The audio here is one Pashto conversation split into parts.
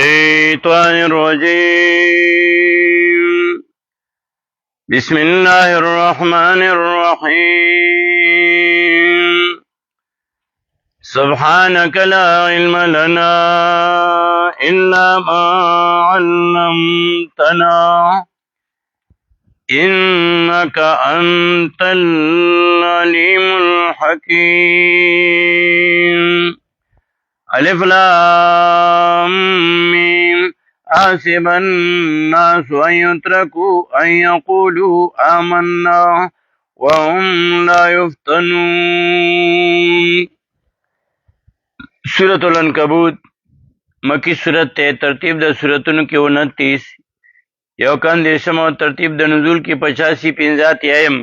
الشيطان الرجيم بسم الله الرحمن الرحيم سبحانك لا علم لنا إلا ما علمتنا إنك أنت العليم الحكيم ألف لام ميم حسب الناس أن يتركوا أن يقولوا آمنا وهم لا يفتنون. سورة العنکبوت مکی سورت تے ترتیب دا سورتن کی 29 یوکان دیشم و ترتیب دا نزول کی 85 ایم.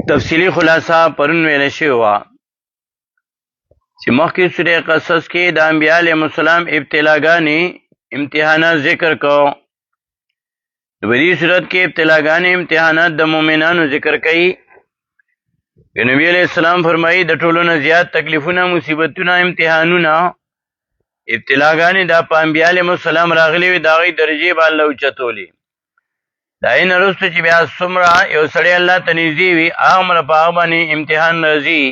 تفصیلی خلاصہ پرن ویل شوی وا چې مخکې سورې قصص کې د انبیاء علیهم السلام ابتلاګانې امتحانات ذکر کو. د دې صورت کې ابتلاګانې امتحانات د مؤمنانو ذکر کړي. نبی علیہ السلام فرمایي د ټولو نه زیات تکلیفونه مصیبتونه امتحانونه ابتلاګانې د انبیاء علیهم السلام راغلي وي د هغې درجې به الله اوچتولي. دا یې نه وروسته چې بیا څومره یو سړی الله ته نږدې وي هغومره په هغه باندې امتحان راځي.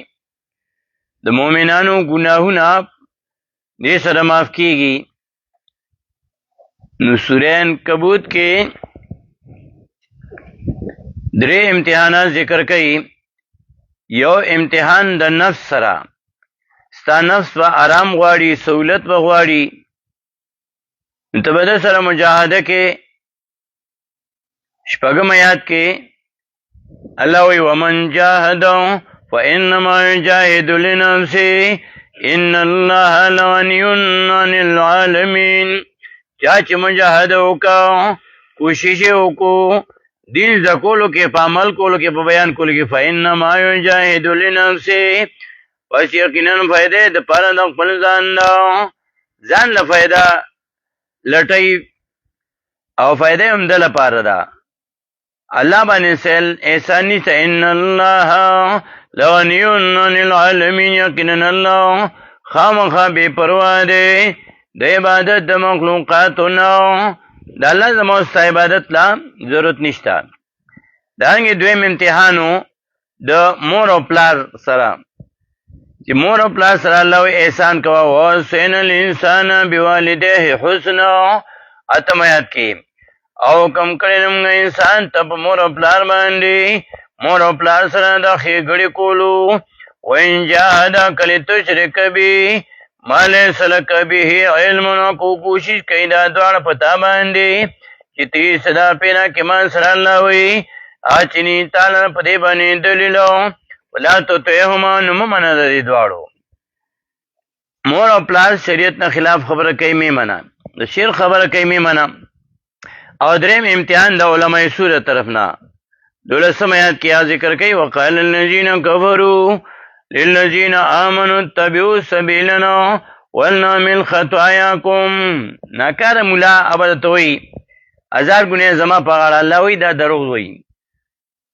د مؤمنانو ګناهونه دې سره معاف کیږي. نو سورې عنکبوت کې درې امتحانات ذکر کوي. یو امتحان د نفس سره، ستا نفس به آرام غواړي، سہولت به غواړي، نو ته به د سره مجاهده کې. شپږم آیات کې الله وایي ومن جاهد فإنما يجاهد لنفسه إن الله لغني عن العالمين. چا چې مجاهده وکړو، کوشش وکړو دین زده کولو کې، په عمل کولو کې، په بیان کولو کې، فإنما يجاهد لنفسه، پس یقینا فایده د پاره د خپل ځان له فایده لټي او فایده هم د لپاره ده. الله باندې سل احسانی ته ان الله لغنی عن العالمین، یقینا الله خامخا بے پروا دی د عبادت د مخلوقاتو نه. د الله زموږ ستا عبادت لا ضرورت نشته. دارنګې دویم امتحانو د مور او پلار سره، چې مور او پلار سره الله احسان کوه. ووصینا الانسان بوالدیه حسنا، اتم آیات کې او کم کړی موږ انسان ته په مور او پلار باندې، مور او پلار سره د ښېګړې کولو. وإن جاهداک لتشرک بی ما لیس لک به علم، کو کوشش کوي دا دواړه په تا باندې چې ته صدا پیدا کې ما سره الله وایي اچني تعالی په دې باندې دلیل ولا تطعهما، نو مه منه د دې دواړو. مور او پلار شریعت نه خلاف خبره کوي مې منه، د شرک خبره کوي مې منه. او دریم امتحان د علماء سوره طرف نه 12 آیات کې ذکر کوي وقال الذين كفروا للذين آمنوا اتبعوا سبيلنا ولنحمل خطاياكم. ناکار مولا ابد توي 1000 ګناه زما په غاړه، الله وی دا دروغ وی.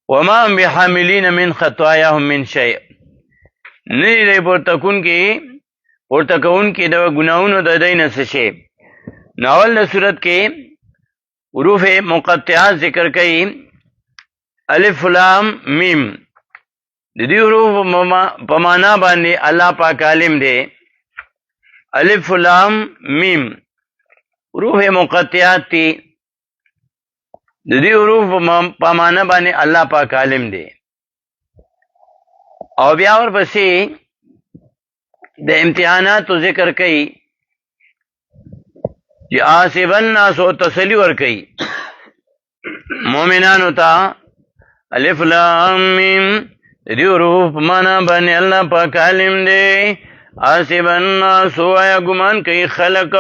وما هم بحاملين من خطاياهم من شيء، نه دی پورته کون کې د ګناونو د دین څه شي. ناول د صورت کې حروف مقطعات ذکر کئی. الف لام میم د دې حروف په معنا باندې الله پاک عالم دی. الف لام میم حروف مقطعات دي، د دې حروف په معنا باندې الله پاک عالم دی. او بیا ورپسې د امتحاناتو ذکر کئی چې حسب الناس او تسلی ورکي مؤمنانو ته. الف لام میم دې حروف معنا باندې الله پاک عالم دی. حسب الناس یا ګمان کوي خلق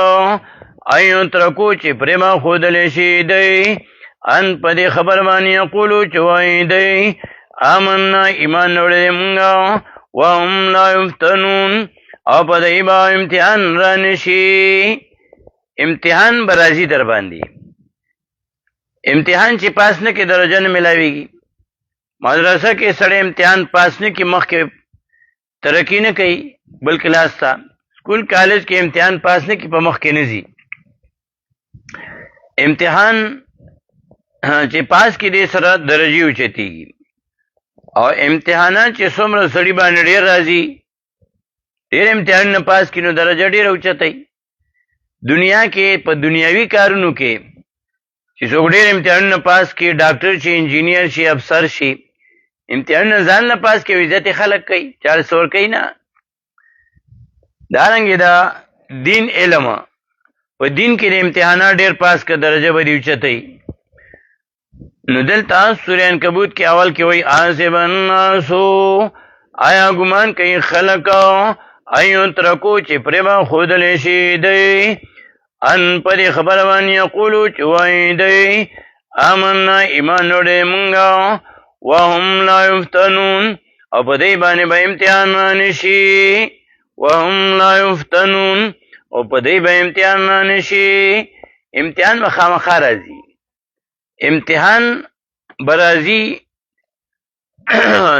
ایو ترکو چې پرما خودل شي دی ان په دې خبر باندې یقولو چې وای دی آمنا ایمان وړې موږ وهم لا یفتنون، او په دې با امتحان را نشي. امتحان برازي در باندې، امتحان چې پاس نه کې درجه نه ملاويږي. مدرسه کې سړی امتحان پاس نه کې مخکې ترقی نه کوي، بل کلاس ته سکول کالج کې امتحان پاس نه کی په مخ کې نه ځي امتحان چې پاس کې دې سره درجه اوچتيږي او امتحانات چې څومره سړي باندې ډېر راځي ډېر امتحان نه پاس کینو درجه ډېر اوچتای دنیا کې په دنیاوي کارونو کې چې څوک ډېر امتحان نه پاس کې ډاکټر شي انجینیر شي افسر شي امتحان نه ځان نه پاس کې عزت خلک کوي 400 کوي نه دارنګه دا دین علم په دین کې د امتحانات ډېر پاس کا درجه به دی اوچتای نو دلته سورہ عنکبوت کې اول کې وای حسب الناس آیا ګمان کوي خلک ایو ترکو چې پرما خود لشي دی ان پر خبر باندې یقولو چې وای دی آمنا ایمان وړې مونږه وهم لا یفتنون او په دې باندې به امتحان نشي وهم لا یفتنون او په دې به امتحان نشي امتحان مخامخ راځي امتحان برازي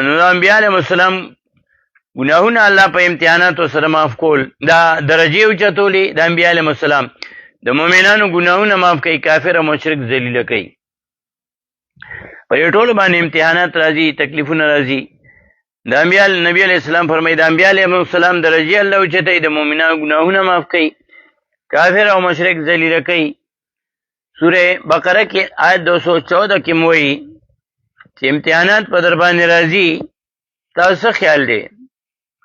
نو انبیاء علیهم السلام ګناهونه الله په امتحاناتو سره معاف کول دا درجه اوچتولې د انبیاء علیهم السلام د مؤمنانو ګناهونه معاف کوي کافر او مشرک ذلیل کوي په ټول باندې امتحانات راځي تکلیفونه راځي د انبیاء نبی علیہ السلام فرمایي د انبیاء علیهم السلام درجه الله اوچتای د مؤمنانو ګناهونه معاف کوي کافر او مشرک ذلیل کوي سورہ بقرہ کې آیت 214 کې موي چې امتحانات په در باندې راځي تاسو خیال دی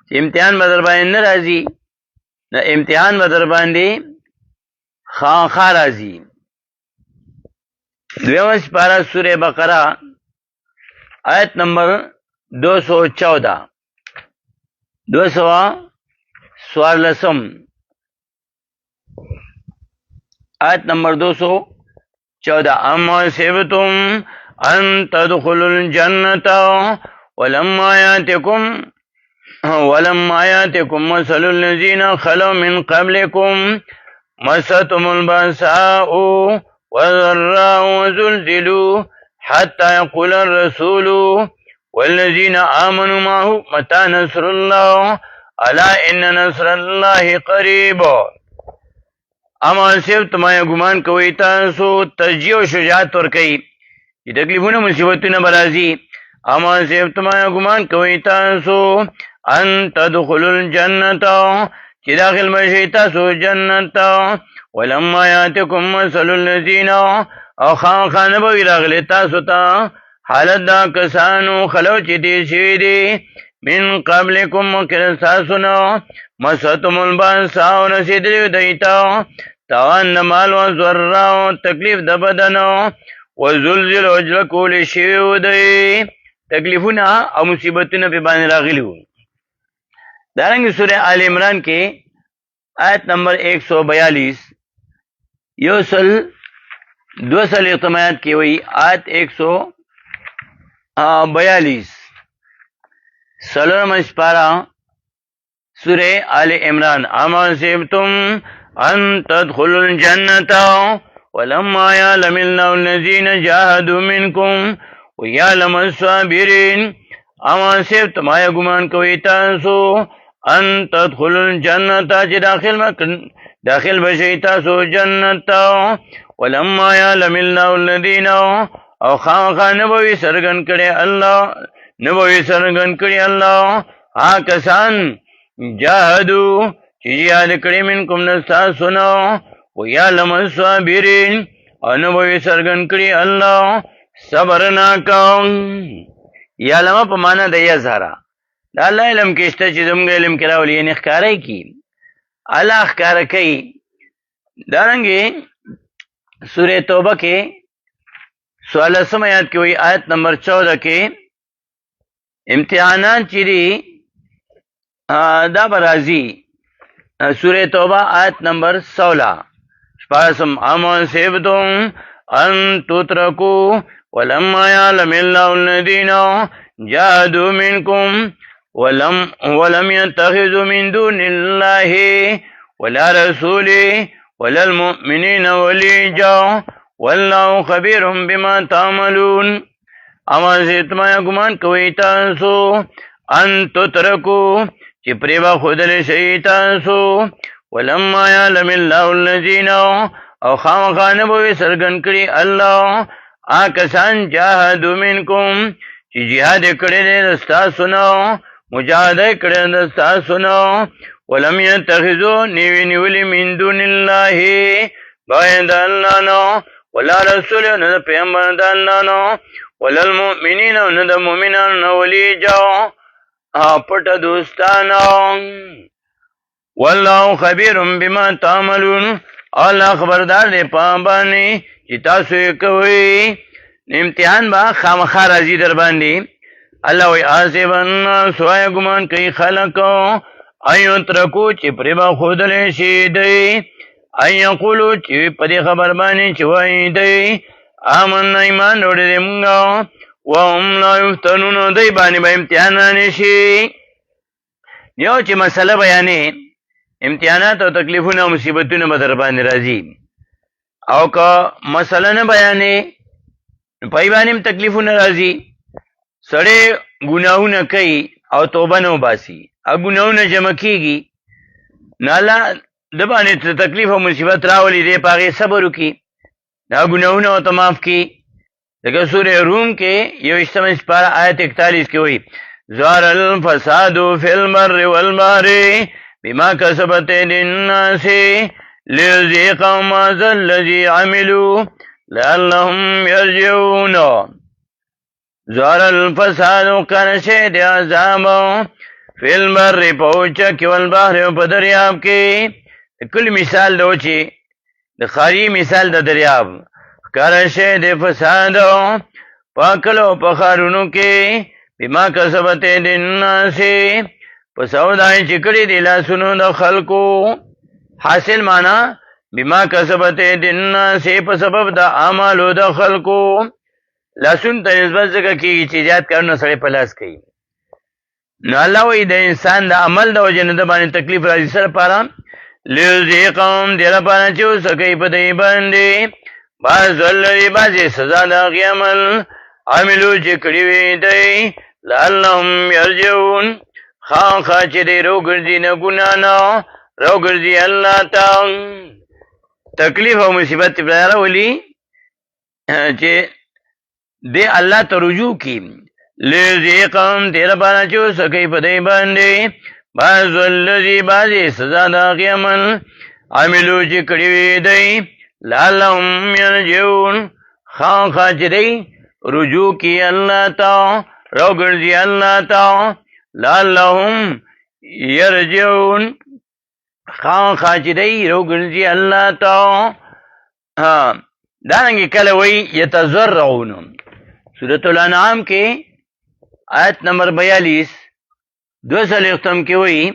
چې امتحان په در باندې نه راځي نه امتحان په در باندې خامخا راځي دویمه سپاره سورہ بقرہ آیت نمبر 214 آیت نمبر 214 اما سیبتم ان تدخلوا الجنة ولما ياتكم مثل الذين خلوا من قبلكم مستهم البأساء والضراء وزلزلوا حتى يقول الرسول والذين آمنوا معه متى نصر الله ألا إن نصر الله قريب اما صرف تمہارا گمان کوئی تاسو ترجیح و شجاعت ور کوي چې تکلیفونه مصیبتونه برازي اما صرف تمہارا گمان کوئی تاسو ان تدخلوا الجنة چې داخل بشئ تاسو جنت ولما یاتکم مثل الذین او خامخا به راغلی تاسو ته حالت دا کسانو خلو چې دې شوي دي من قبلکم مخکې ستاسو نه مستهم البأساء رسېدلي دوی ته تاوان د مال و ضراء تکلیف د بدن وزلزلوا اجله کولی شوي و دوی تکلیفونه او مصیبتونه پې باندې راغلي وو دارنګه سورہ آل عمران کې آیت نمبر 142 200 اختمایات کې وی آیت 142 سلام اسپارا سورہ آل عمران اما سیبتم ان تدخلوا الجنة ولما يعلم الله الذين جاهدوا منكم ويعلم الصابرين اما سیبتم آیا گمان کوئی تاسو ان تدخلوا الجنة چې داخل بشئ تاسو جنت ولما يعلم الله الذين او خامخا نبوي سرګن کړي الله کسان جاهدو چې یاد کړي منکم نستاسو نو ويعلم الصابرين او نبوي سرګن کړي الله صبر ناکم یعلم په معنا د یظهر دا الله علم کې شته چې زموږ علم کې راولي نه ښکارای کی الله ښکار کوي دارنګه سورہ توبه کې 16 آیات کې وی آیت نمبر 14 کې امتحانات چې دي دا برازي سورہ توبه آیت نمبر 16 شپارسم اما سیبتم ان تترکوا ولما يعلم الله الذين جاهدوا منكم ولم يتخذوا من دون الله ولا رسوله ولا المؤمنين وليجا والله خبير بما تعملون اما زیتما گمان کوي تاسو ان تترکو چې پرې به ښودلی شئ تاسو ولما یعلم الله الذین او خامخا نه به وي څرګند کړي الله هغه کسان جاهدوا منکم چې جهاد یې کړی دی د ستاسو نه مجاهده یې کړې ده د ستاسو نه ولم یتخذوا نیوي نیولي من دون الله بغیر د الله نه ولا رسول نه د پیغمبر د الله نه ولا المؤمنین نه د مؤمنانو نه ولیجا پټه دوستانه والله خبیر بما تعملون الله خبردار دی په باندې چې تاسو یې کوئ امتحان به خامخا راځي در باندې الله وی حسب الناس وای ګمان کوي خلق ایو ترکو چې پرې به ښودلی شي دی ان یقولو چې په دې خبر باندې چې وایي دی آمنا ایمان وروړی دی مونږ وهم لا یفتنون دی باندې به امتحانان شي یو چې مسله بیانې امتحانات او تکلیفونه او مصیبتونه به در باندې راځي او که مسله نه بیانې پای باندې تکلیفونه راځي سړی ګناهونه کوي او توبه نه وباسي او ګناهونه جمع کیږي نه الله د باندې تکلیف او مصیبت راولي دی په هغې صبر وکړي دا ګناهونه ورته معاف کړي لکه سورې روم کې 21 سپاره آیت 41 کې وایي ظهر الفساد فی البر والبحر بما کسبت ایدی الناس لیذیقهم بعض الذی عملوا لعلهم یرجعون ظهر الفساد کنشه دی عذاب فی البر پوچه کې والبحر په دریاب کې کل مثال دو چې د خاری مثال د دریاب کنشه دی فساد پاکلو په ښارونو کې بما کسبت ایدی الناس په سودای چې کړي دي لاسونو د خلکو حاصل معنا بما کسبت ایدی الناس په سبب د اعمالو د خلکو لاسون ته نسبت ځکه کېږي چې زیات کارونه سړی په لاس کوي نو الله وایي د انسان د عمل د وجې نه د باندې تکلیف راځي سره پاره لیذیقهم دې لپاره چې وسکوي په دې باندې بعض الذي بعضې سزا د هغې عمل عملو چې کړي وي دی لعلهم یرجعون خامخا چې دی راوګرځي نه ګناه نه راوګرځي الله ته تکلیف او مصیبت پرې راولي چې دی الله ته رجوع کی لیذیقهم دې لپاره چې وسکوي په دې باندې بعض الذي بعضې سزا د هغې عمل عملو چې کړي وي دی لعلهم یرجعون خامخا چې دی رجوع کی الله ته راوګرځي الله ته لعلهم یرجعون خامخا چې دی راوګرځي الله ته دارنګې کله وایي یتضرعون سورة الانعام کې آیت نمبر 42 2 کې وایي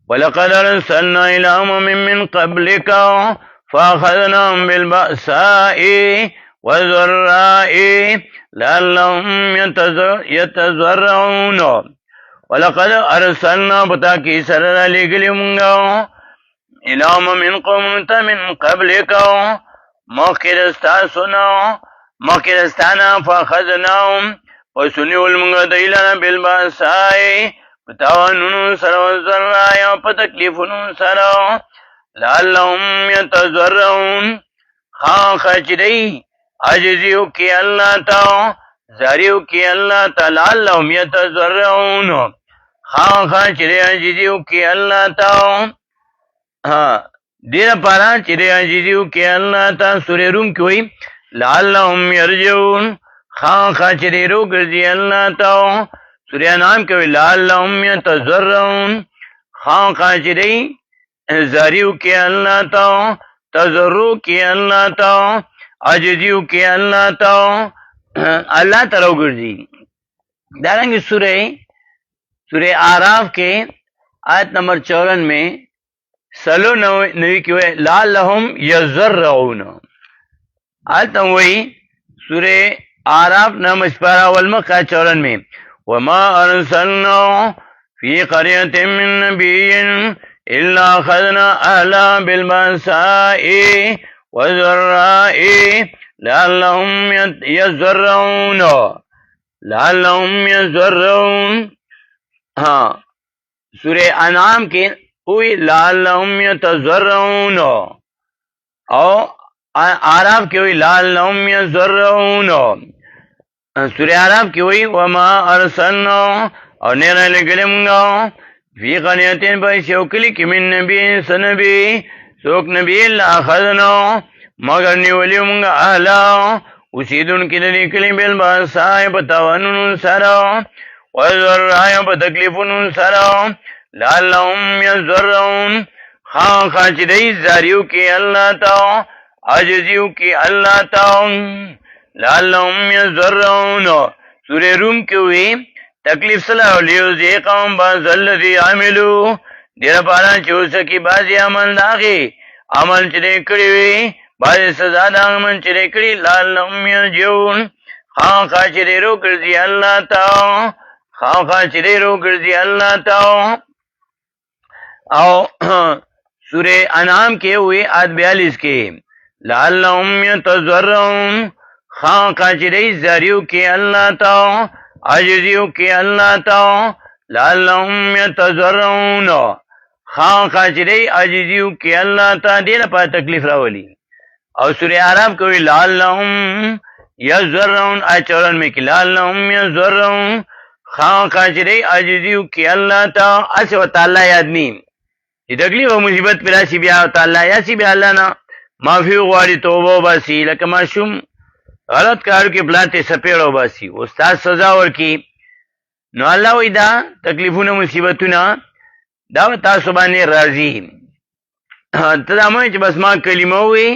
ولقد ارسلنا الى امم من قبلك فاخذناهم بالبأساء والضراء لعلهم يتضرعون ولقد ارسلنا بتاكي سره لګلی مونږه الى امم من قوم من قبلك مخکرستانا فاخذناهم وسنیول مونږ دیلنا بالبأساء پتاوانونو سره والضراء په تکلیفونو سره لعلهم يتضرعون خامخا چې دی عاجزي وکړي الله ته زاري وکړي الله ته لعلهم يتضرعون خامخا چې دی عاجزي وکړي الله ته دې لپاره چې دی عاجزي وکړي الله ته سورې روم کې وایي لعلهم یرجعون خامخا چې دی راوګرځي الله ته سورې انعام کې وایي لعلهم يتضرعون خامخا چې دی زاری وکړي الله ته تضرع وکړي الله ته عاجزي وکړي الله ته الله ته راوګرځي دارنګې سورې اعراف کې آیت نمبر 54 में سلو نوی کې وایي لعلهم یضرعون آیت وایي سورې اعراف نمبر 54 में وما ارسلنا في قرية من نبي إلا أخذنا أهلا بالبأساء والضراء لعلهم يضرعون सूरह अनाम के हुई लअल्लहुम यतज़र्रऊन और आराफ की हुई लअल्लहुम यज़र्रऊन। सूरह आराफ की हुई वमा अरसलना और नेरा लगलमगा फी क़रयतिन बशौकली कि मिन नबी सनबी सोक नबी इल्ला अखज़ना मगर निवलियुमगा अहला उसीदुन की दलिकली बिल बासाय बतावनुन सरा वज़र्राय बतकलीफुन सरा लअल्लहुम यज़र्रऊन खां चिदई जारियों की अल्लाह ता आजिजियों की अल्लाह ता लअल्लहुम यज़र्रऊन। सूरह रूम की हुई तकलीफ सला लियुज़ीक़हुम बअज़ल्लज़ी आमिलू देर पारा चो सकी बाजी अमल दागे अमल चरे कड़ी हुई बाजी सजा दा अमल चरे कड़ी लअल्लहुम यरजिऊन खां चरे रो करजी अल्लाह ता खां चरे रो करजी अल्लाह ता। और सूरह अनाम के हुए आयत 42 के लअल्लहुम यतज़र्रऊन खां चिरे जारियों के अल्लाह ता आजिजियों के अल्लाह ता लअल्लहुम यतज़र्रऊन खां चिरे आजिजियों के अल्लाह ता देर पर तकलीफ रावली। और सूरह आराफ को लअल्लहुम यज़र्रऊन आयत 54 में कि लअल्लहुम यज़र्रऊन खां चिरे आजिजियों के अल्लाह ता असे व ताला आदमी तकलीफ और मुसीबत पर राशि बिया ताला यासी बिया अल्लाह ना माफी गवाड़ी तौबा बासी लका माशूम गलत कार के प्लाटे सपेड़ो बासी उस्ताद सजा और की नो अल्लाह वैदा तकलीफुना मुसीबतुना दाव तासु बाने राजी तदामो बस मां कलिमा हुई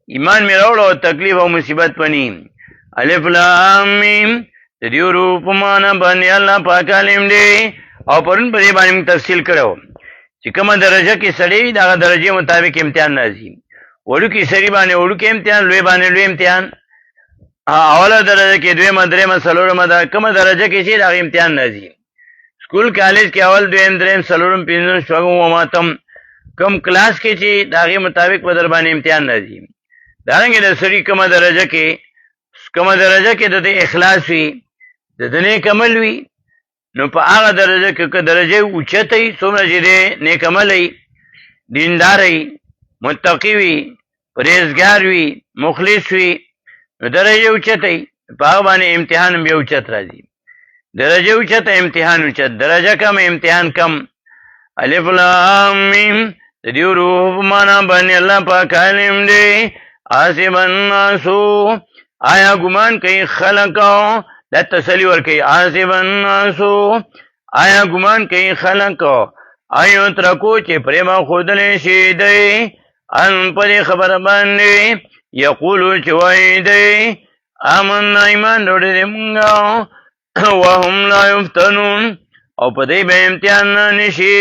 ईमान में रोड़ो तकलीफ और मुसीबत पनी अलिफ लाम मीम तदियो रूप माना बने अल्लाह पाक आलिम दे और परन परे बारे में तफसील करो चिकमा दर्जा की सड़ी दा दर्जे मुताबिक इम्तिहान राजी वड़ू की सड़ी बाने वड़ू के इम्तिहान लोए बाने लोए इम्तिहान अवला दर्जा के द्वे मदरे मसलोर मदा कम दर्जा के चीज आगे इम्तिहान राजी स्कूल कॉलेज के अवल द्वे द्रेम सलोरम पिंजन स्वगु वमातम कम क्लास के चीज आगे मुताबिक बदर बाने इम्तिहान राजी दारेंगे दसरी कम दर्जा के दते इखलास हुई दने कमल हुई नो पा आगा दर्जा के दर्जे उच्चत ही सोमरा जिरे नेक अमल ही दीनदार ही मुत्तकी हुई परहेजगार हुई मुखलिस हुई दर्जे उच्चत ही पागबाने इम्तिहान भी उच्चत राजी दर्जे उच्चत इम्तिहान उच्चत दर्जा कम इम्तिहान कम अलिफ लाम मीम तदियो रूप माना बने अल्लाह पाक आलिम दे आसिबन नासु आया गुमान कई खलको ला तसली और कई आसिबन नासु आया गुमान कई खलको आयो त्रको चे प्रेमा खुदले शीदे अन परे खबर बांधे यकूलु चवाइदे आमन ईमान रोड़े देंगा वहुम ला युफ्तनून और पदे बे इम्तिहान निशी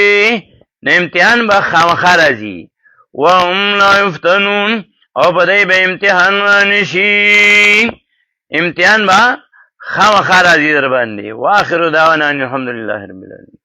ने इम्तिहान बा खामखाराजी वहुम ला युफ्तनून और पदे बे इम्तिहान निशी इम्तिहान बा खामखाराजी दरबान दे। वाखिरु दावाना अल्हम्दुलिल्लाहि रब्बिल आलमीन।